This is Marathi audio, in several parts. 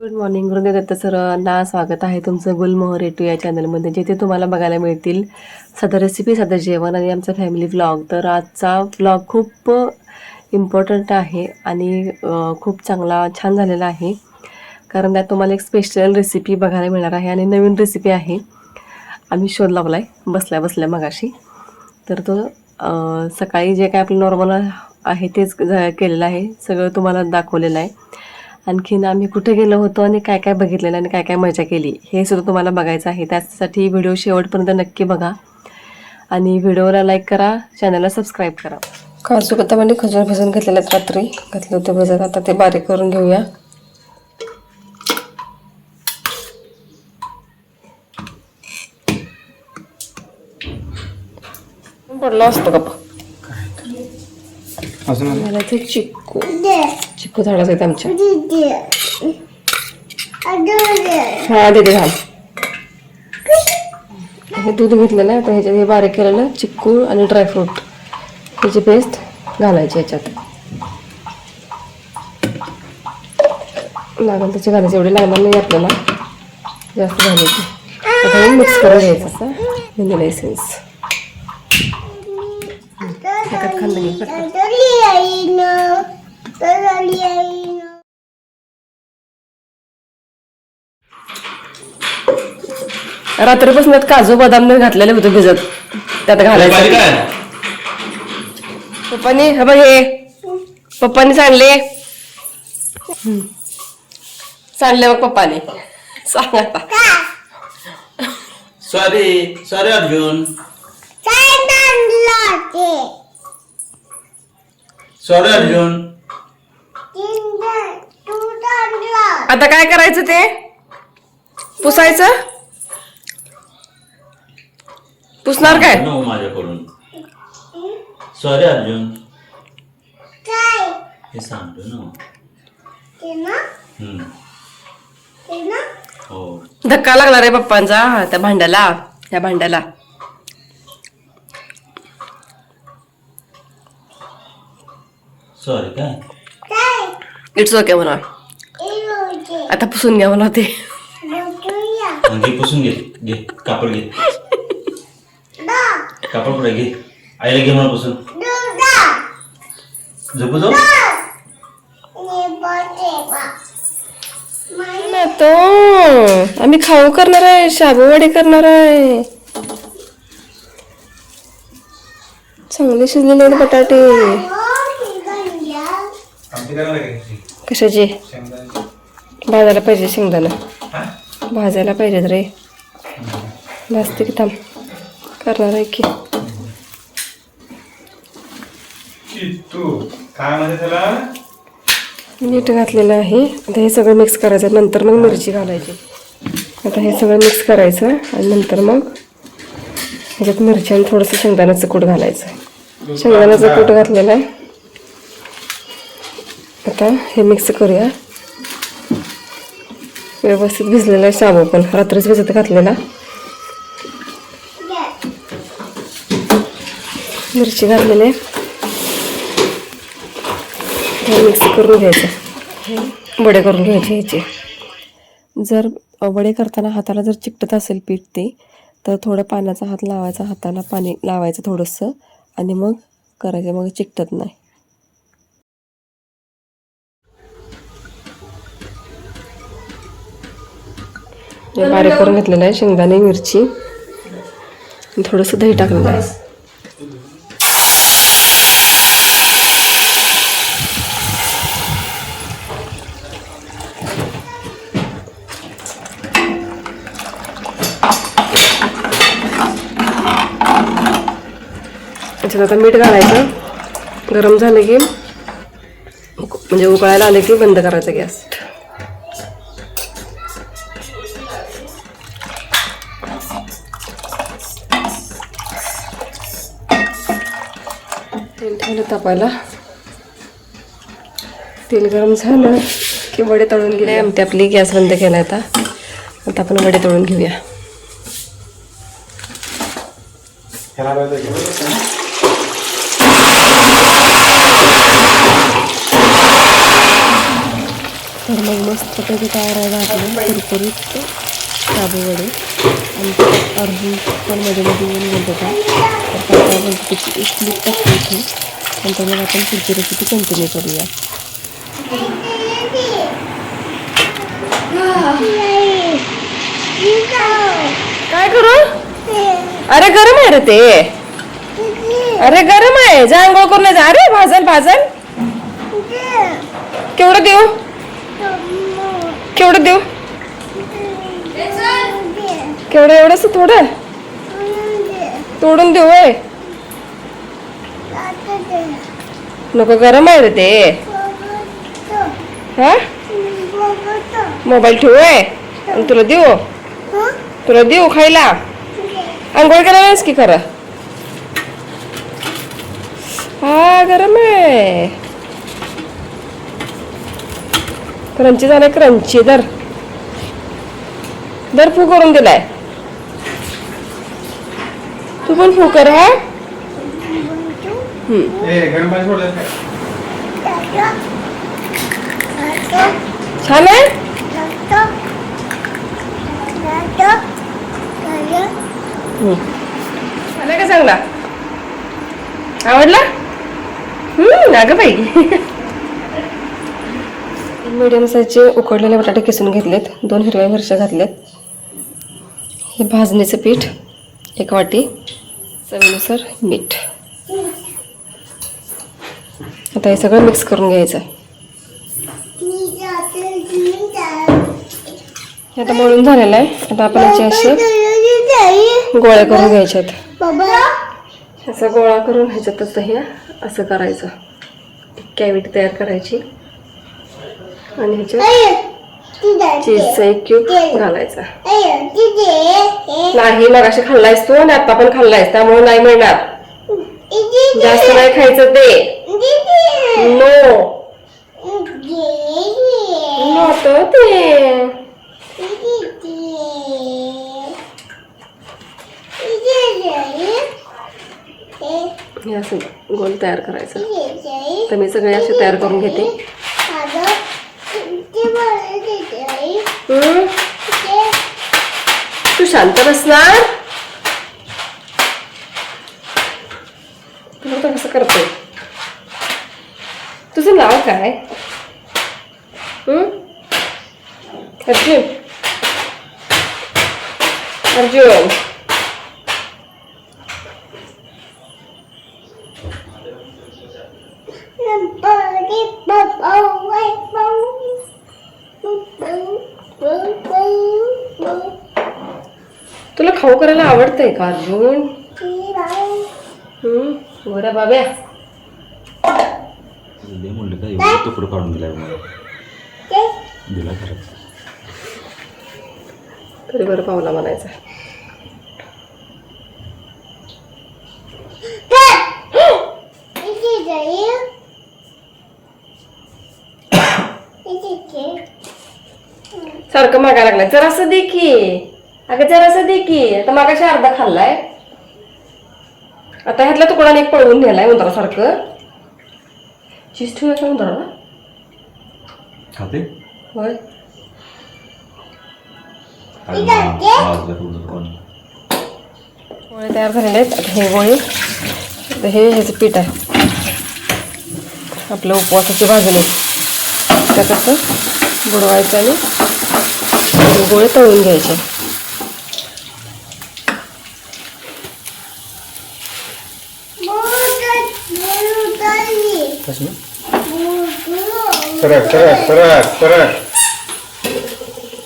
गुड मॉर्निंग हृदय दत्त सर्वांना स्वागत आहे तुमचं गुलमोहर एटू या चॅनलमध्ये, जिथे तुम्हाला बघायला मिळतील साधं रेसिपी, साधं जेवण आणि आमचा फॅमिली व्लॉग. तर आजचा व्लॉग खूप इम्पॉर्टंट आहे आणि खूप चांगला छान झालेला आहे, कारण त्यात तुम्हाला एक स्पेशल रेसिपी बघायला मिळणार आहे आणि नवीन रेसिपी आहे. आम्ही शोध लावला आहे बसल्या मगाशी. तर तो सकाळी जे काय आपलं नॉर्मल आहे तेच केलेलं आहे, सगळं तुम्हाला दाखवलेलं आहे. आणखीन आम्ही कुठे गेलो होतो आणि काय काय बघितलेलं आणि काय काय मजा केली हे सुद्धा तुम्हाला बघायचं आहे. त्यासाठी व्हिडिओ शेवटपर्यंत नक्की बघा आणि व्हिडिओला लाईक करा, चॅनलला सबस्क्राईब करा. काजू बदामाने खजूर भिजवून घेतलेले आहेत, रात्री घातले होते भिजत. आता ते बारीक करून घेऊया. पडला असतो का मला ते चिक्कू झाडाच आहेत आमच्या. हा दे घाल. हे दूध घेतलेलं आहे, आता ह्याच्यात हे बारीक केलेलं चिक्कू आणि ड्रायफ्रूट ह्याची पेस्ट घालायची ह्याच्यात. लागेल त्याची घालायची, एवढी लागणार नाही आपल्याला जास्त घालायची. आता मिक्स करून घ्यायचं असं व्हॅनिला एसेन्स. रात्रीपासून काजू बदाम घातलेले होते भिजत, त्यात घालायचं. पप्पानी हे बघ, हे पप्पानी सांडले बघ, पप्पानी सांग आता. Sorry Arjun, sorry Arjun. आता काय करायचं, ते पुसायचं. पुसणार काय माझ्याकडून? सॉरी अर्जुन, हे सांगतो ना. हो, धक्का लागला रे पप्पांचा त्या भांड्याला. सॉरी काय? इट्स ओके म्हणा. आता पुसून घ्या म्हणा ते. म्हणजे पुसून घे कापड घे. कापड पुढे घे, आईला घे मला पुसून. झोपू जाऊ तो आम्ही खाऊ करणार आहे, शाबूवडे करणार आहे. चांगले शिजलेले बटाटे. कशाचे? भाजायला पाहिजे शेंगदाणा, भाजायला पाहिजेत रे. भाजते की थांब, करणार आहे की. मीठ घातलेलं आहे. आता हे सगळं मिक्स करायचं, नंतर मग मिरची घालायची. आता हे सगळं मिक्स करायचं आणि नंतर मग ह्याच्यात मिरची आणि थोडंसं शेंगदाण्याचं कूट घालायचं. शेंगदाण्याचं कूट घातलेलं आहे. आता हे मिक्स करूया. व्यवस्थित भिजलेला आहे शाबू, पण रात्रीच भिजत घातलेला. मिरची घातलेली आहे, मिक्स करून घ्यायचं. वडे करून घ्यायचे ह्याचे. जर वडे करताना हाताला जर चिकटत असेल पीठ ते, तर थोडं पाण्याचा हात लावायचा, हाताला पाणी लावायचं थोडंसं आणि मग करायचं, मग चिकटत नाही. बारीक करून घेतलेलं आहे शेंगदाणे, मिरची, थोडंसं दही टाकलेलं आहे. त्याच्यात आता मीठ घालायचं. गरम झालं की म्हणजे उकळायला आले की बंद करायचा गॅस. तेल ठेवलं तापायला. तेल गरम झालं की वडे तळून घेऊया. आमटी आपली गॅस बंद केला. आता आपण वडे तळून घेऊया. तर मग मस्तपैकी तयार आहे आपले कुरकुरीत शाबू वडे. आणि अर्जुन पण मध्ये मध्ये येऊन बोलत होता. तर काय बोलतो त्याची एक क्लिप टाकली इथे. नंतर मग आपण पुढची रेसिपी कंटिन्यू करूया. काय करू? अरे गरम आहे रे ते. अरे गरम आहे, जा आंघोळ करून जा. अरे भाजल भाजल. केवढं देऊ? केवढं देऊ? केवढं? एवढंच थोडं तोडून देऊ होय? नको, गरम आहे रे ते. हा, मोबाईल ठेवू आहे आणि तुला देऊ? तुला देऊ खायला? आंघोळ केला नाहीस की खरं? हा, गरम आहे. क्रंची झालाय, क्रंची. दर दर फू करून दिलाय. तू पण फू कर. हा, छान आहे. आला का चांगला? आवडला? अगं बाई. मीडियम साईजचे उकडलेले बटाटे किसून घेतलेत. 2 हिरव्या मिरच्या घातल्यात. हे भाजणीचं पीठ 1 वाटी, चवीनुसार मीठ. आता हे सगळं मिक्स करून घ्यायचं. हे आता मळून झालेलं आहे. आता आपण याचे असे गोळ्या करून घ्यायच्यात. असा गोळा करून ह्याच्यातच हे असं करायचं. कॅव्हिटी तयार करायची आणि ह्याच्यात चीजचा एक क्यूब घालायचा. नाही, मग असे खाल्लायस तू आणि आता पण खाल्लायस, त्यामुळे नाही मिळणार. जास्त नाही खायचं ते. नो नव्हतं ते. हे असं गोल तयार करायचं. तर मी सगळे असे तयार करून घेते. तू शांत बसणार? तुला तर कसं करतोय? तुझं नाव काय? अर्जुन. अर्जुन. तुला खाऊ करायला आवडतंय का अर्जुन? गोऱ्या बाब्या. म्हणलं का एवढं तुकडं काढून दिलाय दिला खरं तरी बरं पावला म्हणायचा. सारखं मागायला लागलाय. जरासं दे की. अगं जरासं दे की. आता मागाशी अर्धा खाल्लाय. आता ह्यातला तुकडा एक पळवून नेलाय उंदरासारखं. चीज ठेवूया का उंदराला? खाते होय. गोळे तयार झालेले आहेत. आता हे गोळे, हे ह्याचं पीठ आहे आपलं उपवासाची भाजणी. त्यात असं बुडवायचं आणि गोळे तळून घ्यायचे.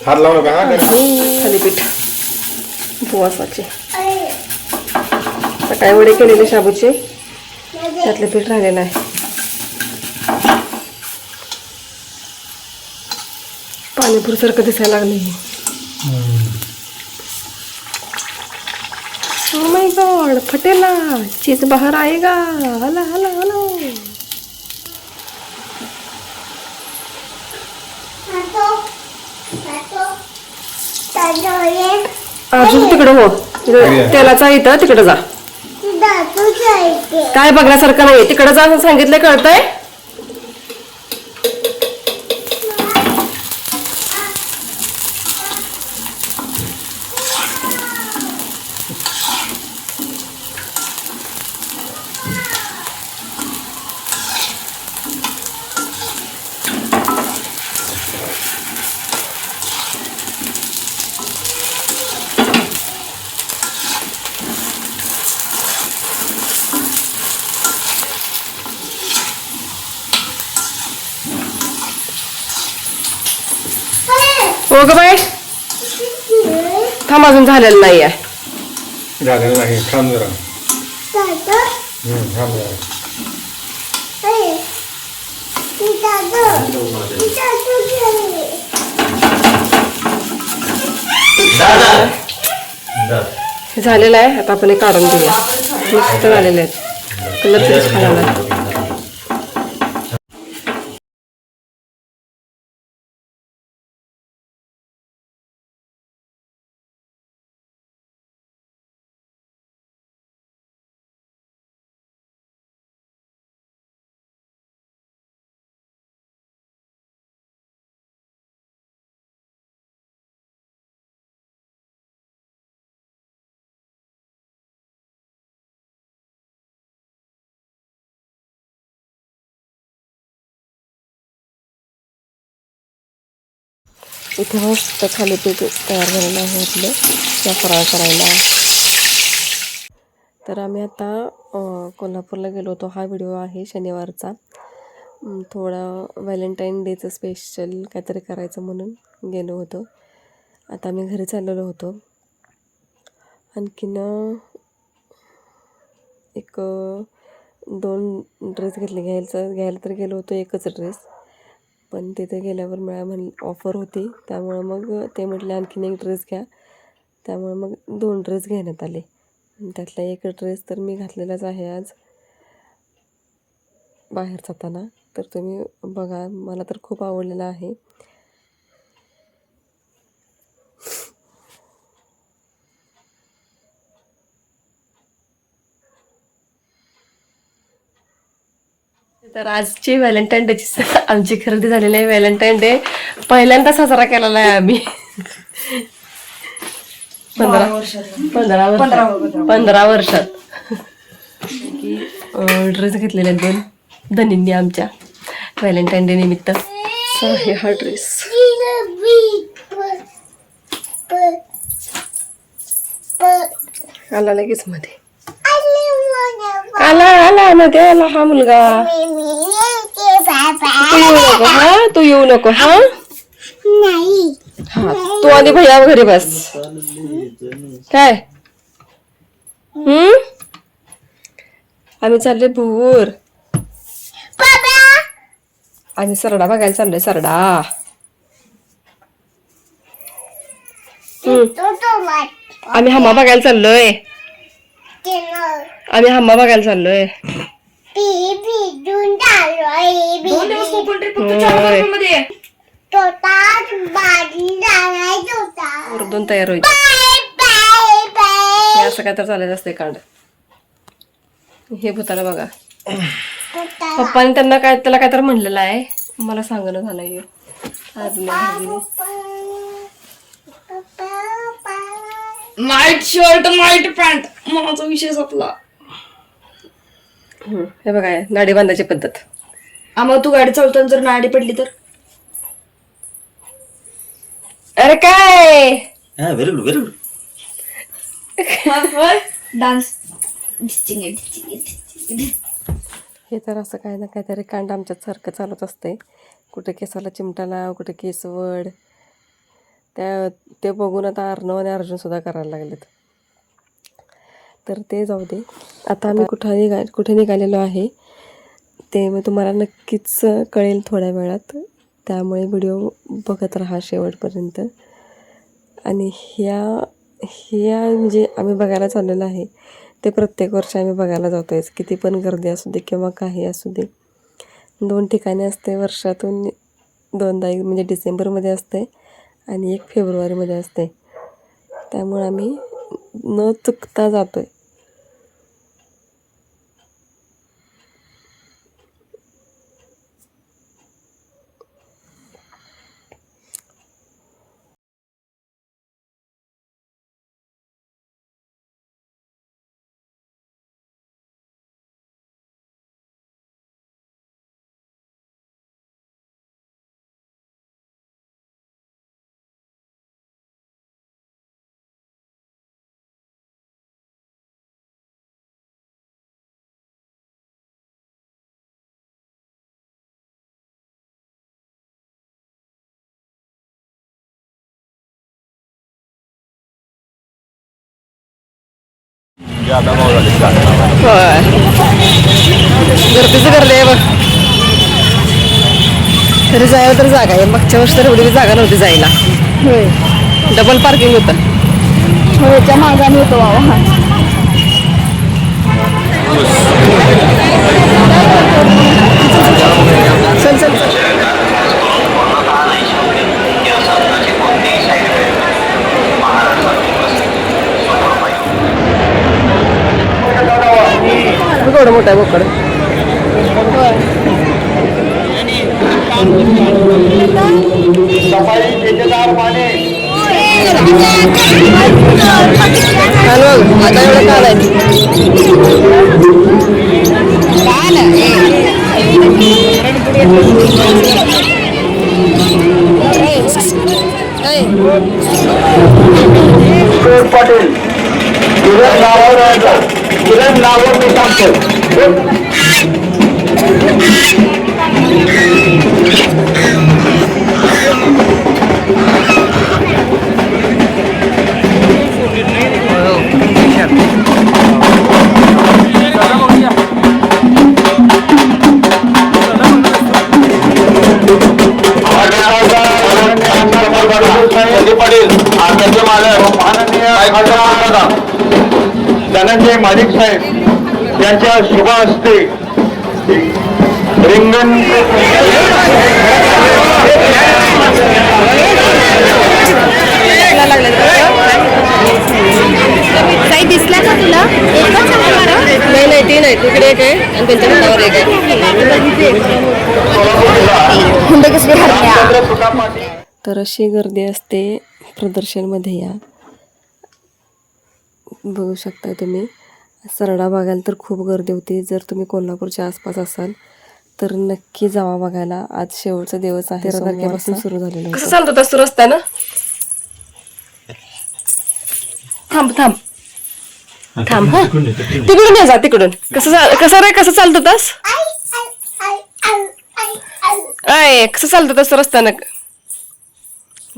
हात लावू नका. थालीपीठ उपवासाचे. सकाळी वडे केलेले शाबूचे, त्यातलं पीठ राहिलेलं आहे. पाणीपुरी सारखं दिसायला लागले. Oh my God, फटेला. चीज बाहेर आएगा. हला हला हला. अजून तिकडं हो. तेलाचा इथं तिकडं जा. काय बघण्यासारखं नाही. तिकडं जा सांगितलं, कळतंय? हो ग बाय, थांब अजून झालेलं नाही आहे. झालेलं नाही, थांब जरा. थांब जरा. हे झालेलं आहे. आता आपण हे काढून घेऊया. मस्त झालेले आहेत, कलर किती छान आला. इथे मस्त थालीपीठ तयार झालेलं आहे आपलं त्या फराळ करायला. तर आम्ही आता कोल्हापूरला गेलो होतो. हा व्हिडिओ आहे शनिवारचा. थोडा व्हॅलेंटाईन डेचं स्पेशल काहीतरी करायचं म्हणून गेलो होतो. आता आम्ही घरी चाललेलो होतो. आणखीन एक 2 ड्रेस घ्यायला तर गेलो होतो, एकच ड्रेस. पण तिथे गेल्यावर ऑफर होती, त्यामुळं मग ते म्हटले आणखीन एक ड्रेस घ्या. त्यामुळे मग 2 ड्रेस घेण्यात आले. त्यातला एक ड्रेस तर मी घातलेलाच आहे आज बाहेर जाताना. तर तुम्ही बघा, मला तर खूप आवडलेला आहे. तर आजची व्हॅलेंटाईन डेची आमची खरेदी झालेली आहे. व्हॅलेंटाईन डे पहिल्यांदा साजरा केलेला आहे आम्ही 15 वर्षात. की ड्रेस घेतलेले आहेत 2 धनींनी आमच्या व्हॅलेंटाईन डे निमित्त. हा ड्रेस आला लगेच मध्ये, आला मध्ये आला हा मुलगा. तू येऊ नको हा. हा, तू आधी भैया घरी बस. काय आम्ही चालले भूर. आम्ही सरडा बघायला चाललोय. सरडा आम्ही हम्मा बघायला चाललोय. वरदून तयार होईल. हे असं काय तर चालायचं असते कांड. हे भूताला बघा, पप्पाने त्याला काय तर म्हणलेलं आहे, मला सांगणं झालंय. नाईट शर्ट नाईट पॅन्ट माझा विषय संपला. हे बघा, नाडी बांधायची पद्धत. मग तू गाडी चालवताना जर नाडी पडली तर? अरे काय very good very good. Dance. हे तर असं काय ना काहीतरी कांड आमच्यात सारखं चालत असते. कुठे केसाला चिमटा लाव, कुठे केसवड. ते बघून आता अर्णव आणि अर्जुन सुद्धा करायला लागलेत. तर ते जाऊ दे. आता आम्ही कुठे निघालेलो आहे ते मग तुम्हाला नक्कीच कळेल थोड्या वेळात. त्यामुळे व्हिडिओ बघत राहा शेवटपर्यंत. आणि ह्या म्हणजे आम्ही बघायला चाललेलो आहे ते प्रत्येक वर्षी आम्ही बघायला जातो आहे. किती पण गर्दी असू दे किंवा काही असू दे. 2 ठिकाणी असते वर्षातून 2दा. एक म्हणजे डिसेंबरमध्ये असते आणि एक फेब्रुवारीमध्ये असते. त्यामुळे आम्ही न चुकता जातो आहे. होय गर्दीचं गर्दी आहे बघ. तरी जायला तर जागा आहे. मागच्या वर्षी तर एवढी जागा नव्हती जायला. डबल पार्किंग होतं. त्याच्या मागाने होतो बाबा. चल चल चल. केवढं मोठं आहे बोकड. हॅलो आता एवढं काल पाटील किरण नावावर किरण नावावर मी सांगतो. पाटील आमचे मालक माननीय धनंजय माडिक साहेब यांच्या शुभ हस्ते रिंगण काही दिसला का तुला? नाही नाही ती नाही तिकडे एक आहे आणि त्यांच्या हातावर एक आहे. तर अशी गर्दी असते प्रदर्शनमध्ये. या बघू शकता तुम्ही. सरडा बघायला तर खूप गर्दी होती. जर तुम्ही कोल्हापूरच्या आसपास असाल तर नक्की जावा बघायला. आज शेवटचा दिवस आहे. 13 तारखेपासून सुरू झालेला. कसं चालतो तसं रस्त्यानं? थांब थांब थांब. हा तिकडून ये जा तिकडून. कसं चालतो तस? अय कसं चालतो तसं रस्त्यानं?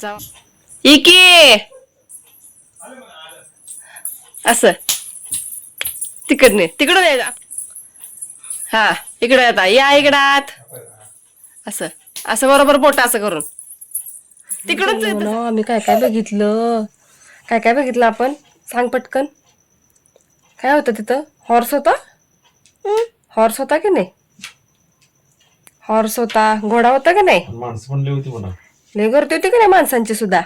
जा इके असं तिकडून ये जा. हा इकडे येता या इकडात असं असं बरोबर बोट असं करून तिकडून. आम्ही काय काय बघितलं आपण सांग पटकन. काय होतं तिथं? हॉर्स होता की नाही? हॉर्स होता, घोडा होता की नाही? माणसं पण लई होती म्हणा. लय गर्दी होती की नाही माणसांची सुद्धा.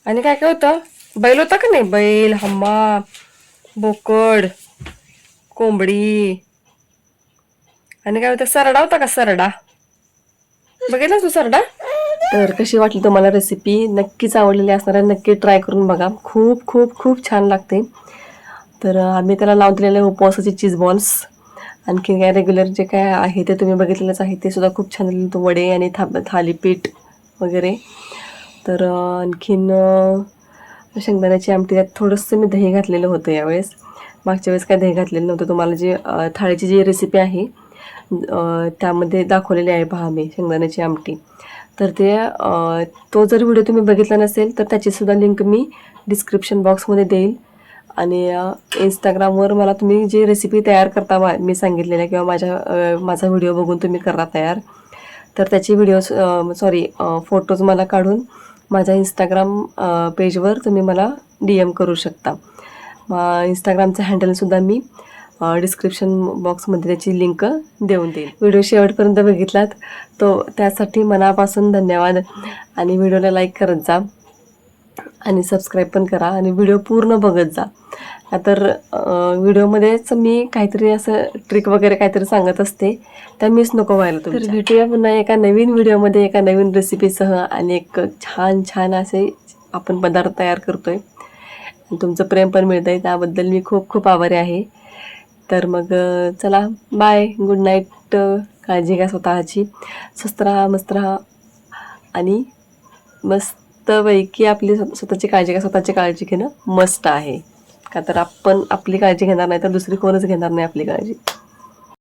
आणि काय काय होतं? बैल होता का नाही? बैल, हम्मा, बोकड, कोंबडी. आणि काय होतं? सरडा होता का? सरडा बघितला तू सरडा? तर कशी वाटली तुम्हाला रेसिपी? नक्कीच आवडलेली असणार आहे. नक्की ट्राय करून बघा. खूप खूप खूप छान लागते. तर आम्ही त्याला लावून दिलेले उपवासाचे चीज बॉल्स. आणखी काय रेग्युलर जे काय आहे ते तुम्ही बघितलेलंच आहे. ते सुद्धा खूप छान झाले. वडे आणि थालीपीठ वगैरे. तर आणखीन शेंगदाण्याची आमटी. त्यात थोडंसं मी दही घातलेलं होतं यावेळेस. मागच्या वेळेस काय दही घातलेलं नव्हतं. तुम्हाला जी थाळीची जी रेसिपी आहे त्यामध्ये दाखवलेली आहे पहा मी शेंगदाण्याची आमटी. तर ते तो जर व्हिडिओ तुम्ही बघितला नसेल तर त्याचीसुद्धा लिंक मी डिस्क्रिप्शन बॉक्समध्ये देईल. आणि इंस्टाग्रामवर मला तुम्ही जी रेसिपी तयार करता मी सांगितलेल्या किंवा माझा व्हिडिओ बघून तुम्ही करा तयार, तर त्याची फोटोज मला काढून माझ्या इंस्टाग्राम पेजवर तुम्ही मला DM करू शकता. इंस्टाग्रामचं हँडलसुद्धा मी डिस्क्रिप्शन बॉक्समध्ये त्याची लिंक देऊन देईल. व्हिडिओ शेवटपर्यंत बघितलात त्यासाठी मनापासून धन्यवाद. आणि व्हिडिओला लाईक करत जा आणि सबस्क्राईब पण करा आणि व्हिडिओ पूर्ण बघत जा. तर व्हिडिओमध्येच मी काहीतरी असं ट्रिक वगैरे काहीतरी सांगत असते, त्या मिस नको व्हायला. तर भेटूया पुन्हा एका नवीन व्हिडिओमध्ये एका नवीन रेसिपीसह. आणि एक छान छान असे आपण पदार्थ तयार करतोय. तुमचं प्रेम पण मिळतं आहे त्याबद्दल मी खूप खूप आभारी आहे. तर मग चला बाय, गुड नाईट. काळजी घ्या स्वतःची. स्वस्त राहा, मस्त राहा आणि मस्तपैकी आपली स्वतःची काळजी घ्या. स्वतःची काळजी घेणं मस्त आहे का? तर आपण आपली काळजी घेणार नाही तर दुसरी कोणच घेणार नाही आपली काळजी.